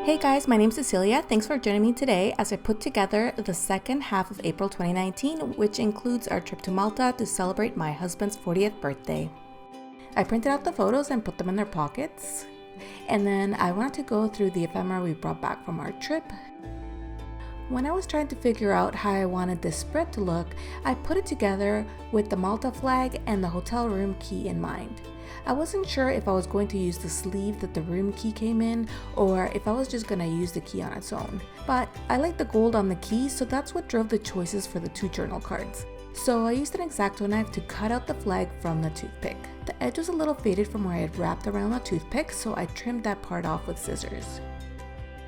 Hey guys, my name's Cecilia. Thanks for joining me today as I put together the second half of April 2019, which includes our trip to Malta to celebrate my husband's 40th birthday. I printed out the photos and put them in their pockets, and then I wanted to go through the ephemera we brought back from our trip. When I was trying to figure out how I wanted this spread to look, I put it together with the Malta flag and the hotel room key in mind. I wasn't sure if I was going to use the sleeve that the room key came in or if I was just going to use the key on its own. But I like the gold on the key, so that's what drove the choices for the two journal cards. So I used an X-Acto knife to cut out the flag from the toothpick. The edge was a little faded from where I had wrapped around the toothpick, so I trimmed that part off with scissors.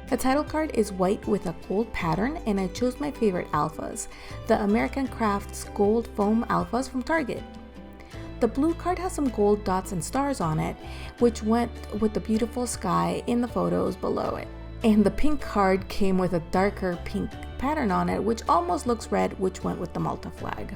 The title card is white with a gold pattern, and I chose my favorite alphas, the American Crafts Gold Foam Alphas from Target. The blue card has some gold dots and stars on it, which went with the beautiful sky in the photos below it. And the pink card came with a darker pink pattern on it, which almost looks red, which went with the Malta flag.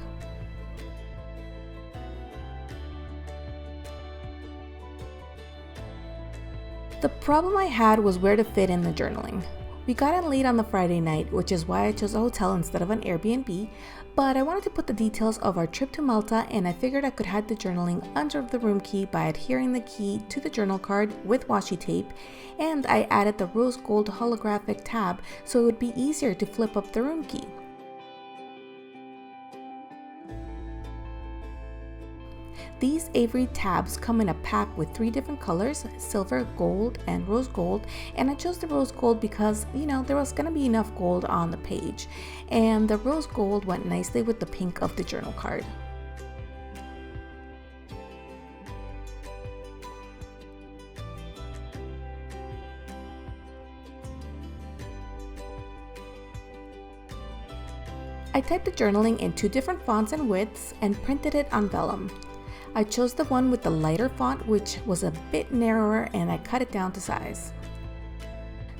The problem I had was where to fit in the journaling. We got in late on the Friday night, which is why I chose a hotel instead of an Airbnb, but I wanted to put the details of our trip to Malta, and I figured I could hide the journaling under the room key by adhering the key to the journal card with washi tape, and I added the rose gold holographic tab so it would be easier to flip up the room key. These Avery tabs come in a pack with 3 different colors, silver, gold, and rose gold, and I chose the rose gold because, there was going to be enough gold on the page, and the rose gold went nicely with the pink of the journal card. I typed the journaling in 2 different fonts and widths and printed it on vellum. I chose the one with the lighter font, which was a bit narrower, and I cut it down to size.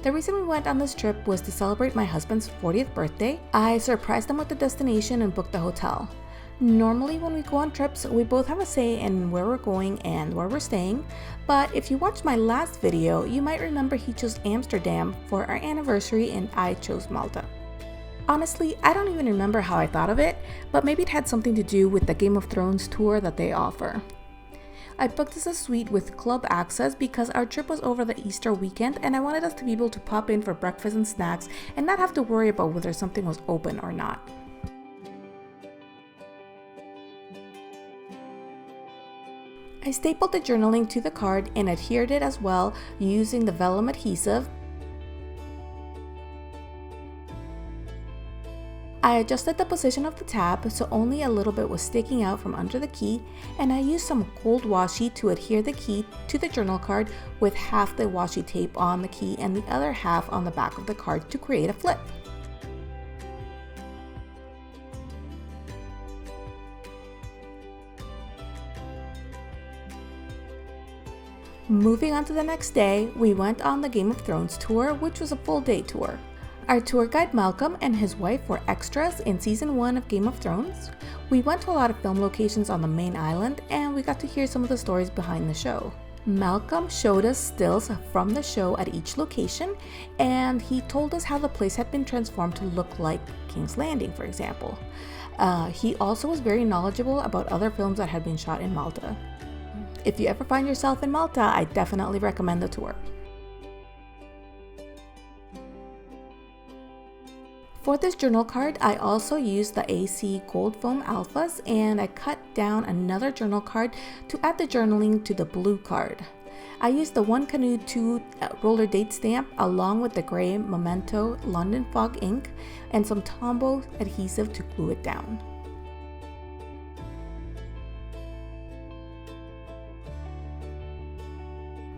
The reason we went on this trip was to celebrate my husband's 40th birthday. I surprised him with the destination and booked the hotel. Normally when we go on trips, we both have a say in where we're going and where we're staying, but if you watched my last video, you might remember he chose Amsterdam for our anniversary and I chose Malta. Honestly, I don't even remember how I thought of it, but maybe it had something to do with the Game of Thrones tour that they offer. I booked us a suite with club access because our trip was over the Easter weekend and I wanted us to be able to pop in for breakfast and snacks and not have to worry about whether something was open or not. I stapled the journaling to the card and adhered it as well using the vellum adhesive. I adjusted the position of the tab so only a little bit was sticking out from under the key, and I used some gold washi to adhere the key to the journal card with half the washi tape on the key and the other half on the back of the card to create a flip. Moving on to the next day, we went on the Game of Thrones tour, which was a full day tour. Our tour guide Malcolm and his wife were extras in season 1 of Game of Thrones. We went to a lot of film locations on the main island and we got to hear some of the stories behind the show. Malcolm showed us stills from the show at each location, and he told us how the place had been transformed to look like King's Landing, for example. He also was very knowledgeable about other films that had been shot in Malta. If you ever find yourself in Malta, I definitely recommend the tour. For this journal card, I also used the AC Gold Foam Alphas, and I cut down another journal card to add the journaling to the blue card. I used the One Canoe 2 roller date stamp along with the gray Memento London Fog ink and some Tombow adhesive to glue it down.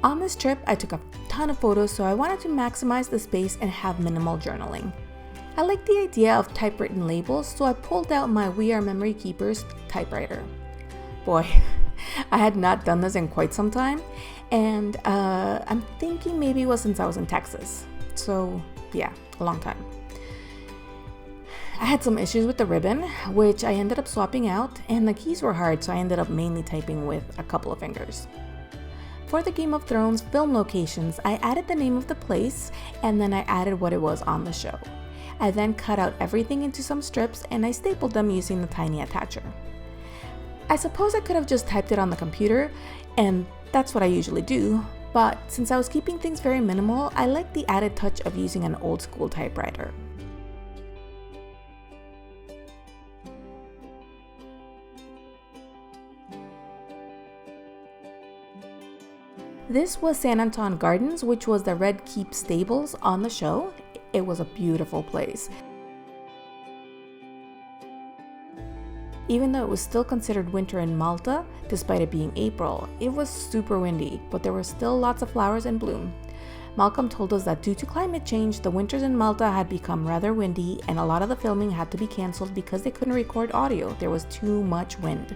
On this trip, I took a ton of photos, so I wanted to maximize the space and have minimal journaling. I like the idea of typewritten labels, so I pulled out my We Are Memory Keepers typewriter. Boy, I had not done this in quite some time, and I'm thinking maybe it was since I was in Texas. So yeah, a long time. I had some issues with the ribbon, which I ended up swapping out, and the keys were hard, so I ended up mainly typing with a couple of fingers. for the Game of Thrones film locations, I added the name of the place and then I added what it was on the show. I then cut out everything into some strips and I stapled them using the tiny attacher. I suppose I could have just typed it on the computer, and that's what I usually do, but since I was keeping things very minimal, I liked the added touch of using an old school typewriter. This was San Anton Gardens, which was the Red Keep stables on the show. It was a beautiful place. Even though it was still considered winter in Malta, despite it being April, it was super windy, but there were still lots of flowers in bloom. Malcolm told us that due to climate change, the winters in Malta had become rather windy and a lot of the filming had to be cancelled because they couldn't record audio. There was too much wind.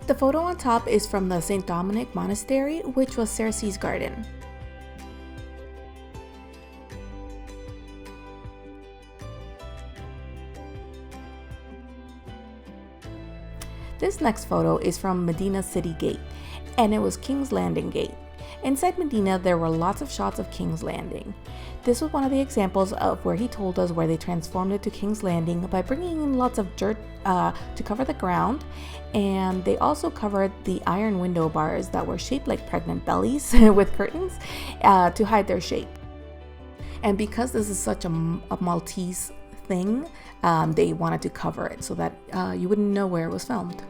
The photo on top is from the St. Dominic Monastery, which was Cersei's garden. This next photo is from Medina City Gate, and it was King's Landing Gate. Inside Medina, there were lots of shots of King's Landing. This was one of the examples of where he told us where they transformed it to King's Landing by bringing in lots of dirt to cover the ground, and they also covered the iron window bars that were shaped like pregnant bellies with curtains to hide their shape. And because this is such a Maltese thing, they wanted to cover it so that you wouldn't know where it was filmed.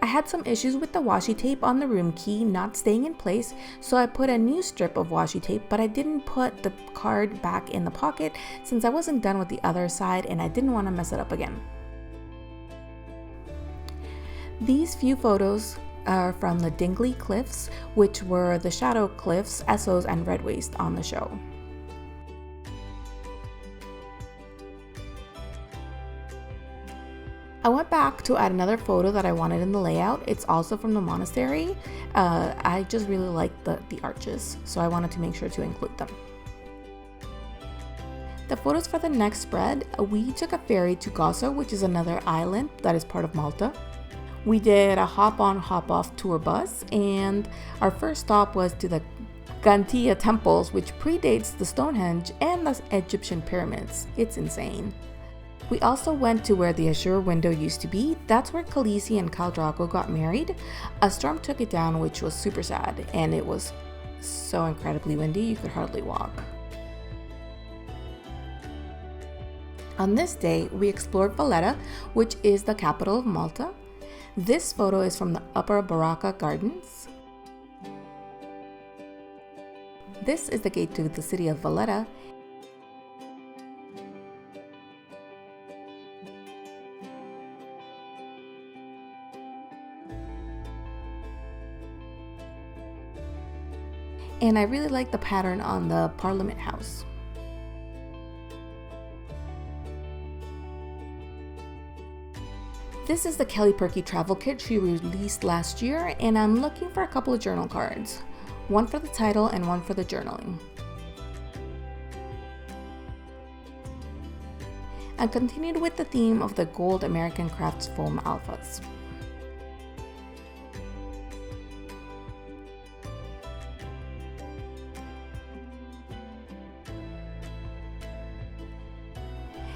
I had some issues with the washi tape on the room key not staying in place, so I put a new strip of washi tape, but I didn't put the card back in the pocket since I wasn't done with the other side and I didn't want to mess it up again. These few photos are from the Dingley Cliffs, which were the Shadow Cliffs, Essos, and Red Waste on the show. I went back to add another photo that I wanted in the layout. It's also from the monastery. I just really liked the arches, so I wanted to make sure to include them. The photos for the next spread, we took a ferry to Gozo, which is another island that is part of Malta. We did a hop-on, hop-off tour bus, and our first stop was to the Gantia temples, which predates the Stonehenge and the Egyptian pyramids. It's insane. We also went to where the Azure window used to be. That's where Khaleesi and Khal Drogo got married. A storm took it down, which was super sad, and it was so incredibly windy you could hardly walk. On this day, we explored Valletta, which is the capital of Malta. This photo is from the Upper Baraka Gardens. This is the gate to the city of Valletta. And I really like the pattern on the Parliament House. This is the Kelly Perky travel kit she released last year, and I'm looking for a couple of journal cards. One for the title and one for the journaling. I continued with the theme of the gold American Crafts foam alphas.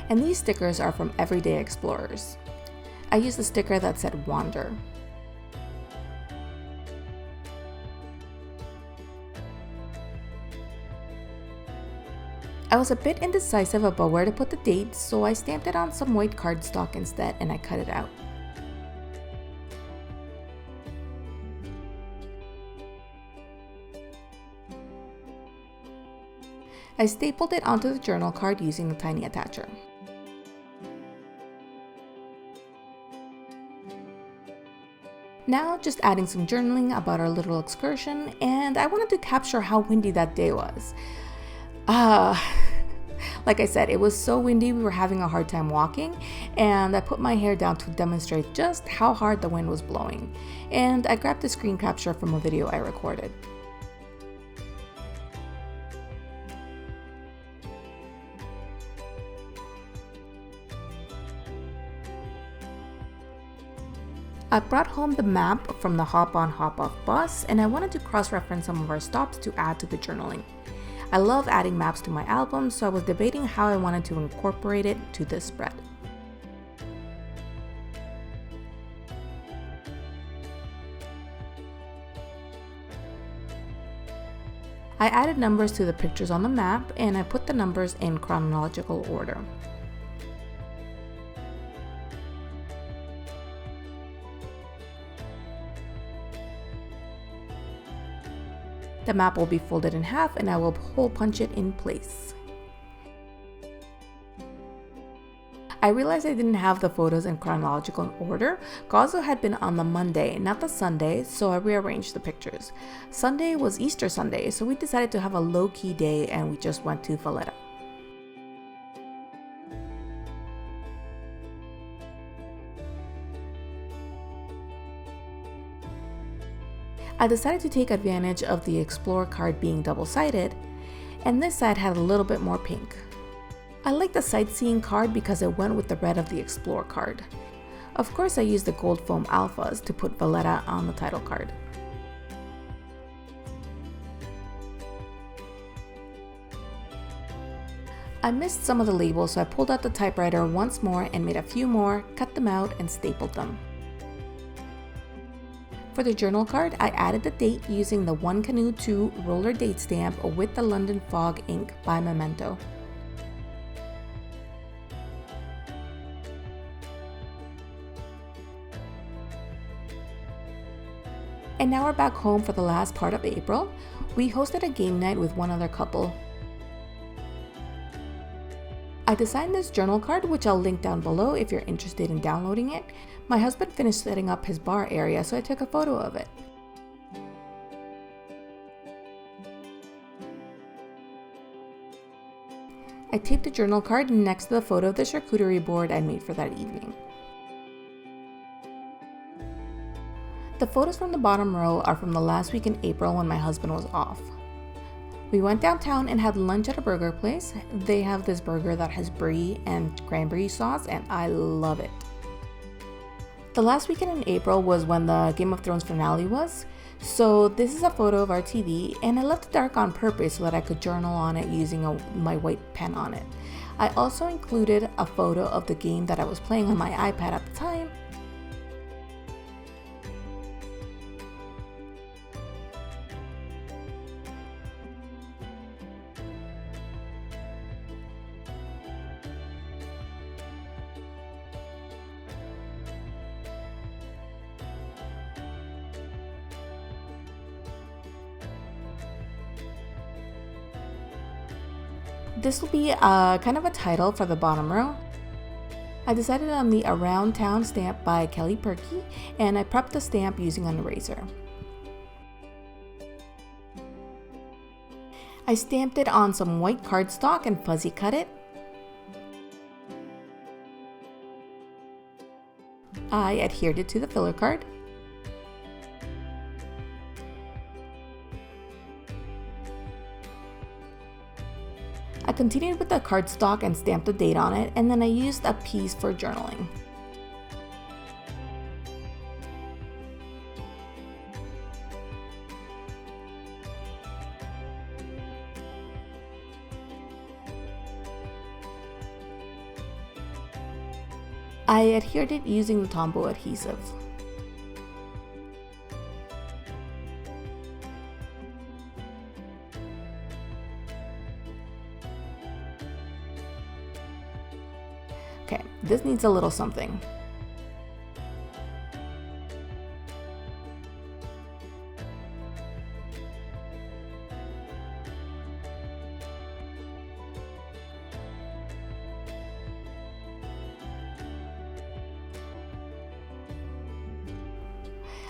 And these stickers are from Everyday Explorers. I used a sticker that said Wander. I was a bit indecisive about where to put the dates, so I stamped it on some white cardstock instead and I cut it out. I stapled it onto the journal card using the tiny attacher. Now just adding some journaling about our little excursion, and I wanted to capture how windy that day was. Like I said, it was so windy we were having a hard time walking, and I put my hair down to demonstrate just how hard the wind was blowing. And I grabbed a screen capture from a video I recorded. I brought home the map from the hop on hop off bus, and I wanted to cross-reference some of our stops to add to the journaling. I love adding maps to my album, so I was debating how I wanted to incorporate it to this spread. I added numbers to the pictures on the map, and I put the numbers in chronological order. The map will be folded in half, and I will hole punch it in place. I realized I didn't have the photos in chronological order. Gozo had been on the Monday, not the Sunday, so I rearranged the pictures. Sunday was Easter Sunday, so we decided to have a low-key day and we just went to Valletta. I decided to take advantage of the Explore card being double-sided, and this side had a little bit more pink. I like the sightseeing card because it went with the red of the Explore card. Of course, I used the gold foam alphas to put Valletta on the title card. I missed some of the labels, so I pulled out the typewriter once more and made a few more, cut them out, and stapled them. For the journal card, I added the date using the One Canoe 2 roller date stamp with the London Fog ink by Memento. And now we're back home for the last part of April. We hosted a game night with one other couple. I designed this journal card, which I'll link down below if you're interested in downloading it. My husband finished setting up his bar area, so I took a photo of it. I taped the journal card next to the photo of the charcuterie board I made for that evening. The photos from the bottom row are from the last week in April when my husband was off. We went downtown and had lunch at a burger place. They have this burger that has brie and cranberry sauce, and I love it. The last weekend in April was when the Game of Thrones finale was, so this is a photo of our TV, and I left it dark on purpose so that I could journal on it using my white pen on it. I also included a photo of the game that I was playing on my iPad at the time. This will be kind of a title for the bottom row. I decided on the Around Town stamp by Kelly Perky, and I prepped the stamp using an eraser. I stamped it on some white cardstock and fuzzy cut it. I adhered it to the filler card. I continued with the cardstock and stamped the date on it, and then I used a piece for journaling. I adhered it using the Tombow adhesive. Okay, this needs a little something.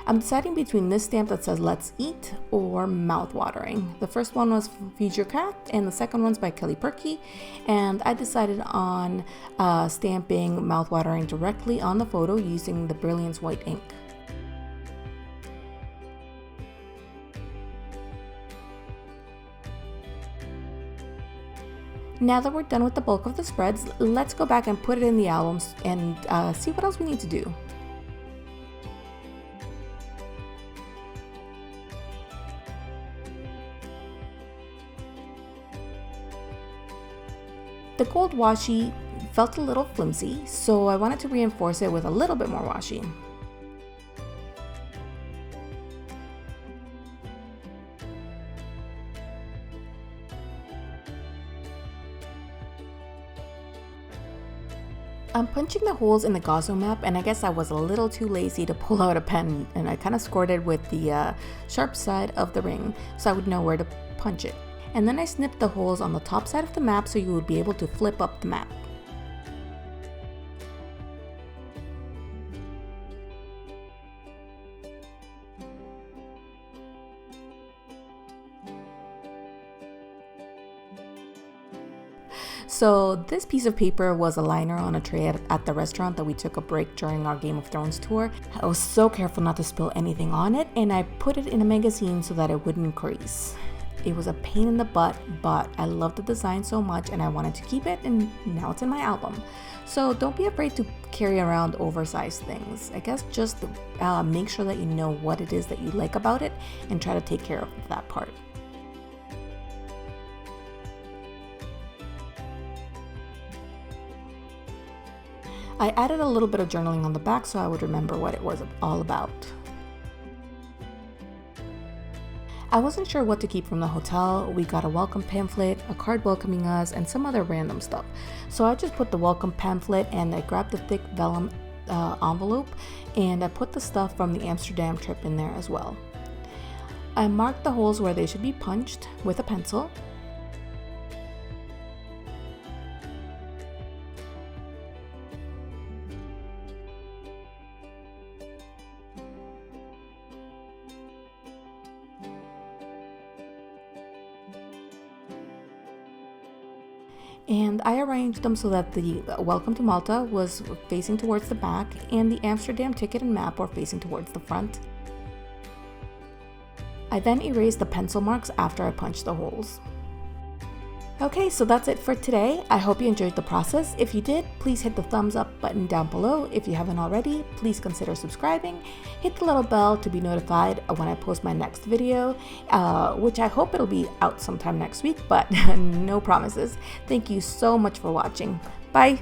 I'm deciding between this stamp that says "Let's Eat" or "Mouth-watering." The first one was Future Cat, and the second one's by Kelly Perky, and I decided on stamping "Mouth-watering" directly on the photo using the Brilliance white ink. Now that we're done with the bulk of the spreads, let's go back and put it in the albums and see what else we need to do. The gold washi felt a little flimsy, so I wanted to reinforce it with a little bit more washi. I'm punching the holes in the Gozo map, and I guess I was a little too lazy to pull out a pen, and I kind of scored it with the sharp side of the ring so I would know where to punch it. And then I snipped the holes on the top side of the map so you would be able to flip up the map. So this piece of paper was a liner on a tray at the restaurant that we took a break during our Game of Thrones tour. I was so careful not to spill anything on it, and I put it in a magazine so that it wouldn't crease. It was a pain in the butt, but I loved the design so much and I wanted to keep it, and now it's in my album. So don't be afraid to carry around oversized things. I guess just make sure that you know what it is that you like about it and try to take care of that part. I added a little bit of journaling on the back so I would remember what it was all about. I wasn't sure what to keep from the hotel. We got a welcome pamphlet, a card welcoming us, and some other random stuff. So I just put the welcome pamphlet and I grabbed the thick vellum envelope and I put the stuff from the Amsterdam trip in there as well. I marked the holes where they should be punched with a pencil. And I arranged them so that the Welcome to Malta was facing towards the back and the Amsterdam ticket and map were facing towards the front. I then erased the pencil marks after I punched the holes. Okay, so that's it for today. I hope you enjoyed the process. If you did, please hit the thumbs up button down below. If you haven't already, please consider subscribing. Hit the little bell to be notified when I post my next video, which I hope it'll be out sometime next week, but no promises. Thank you so much for watching. Bye!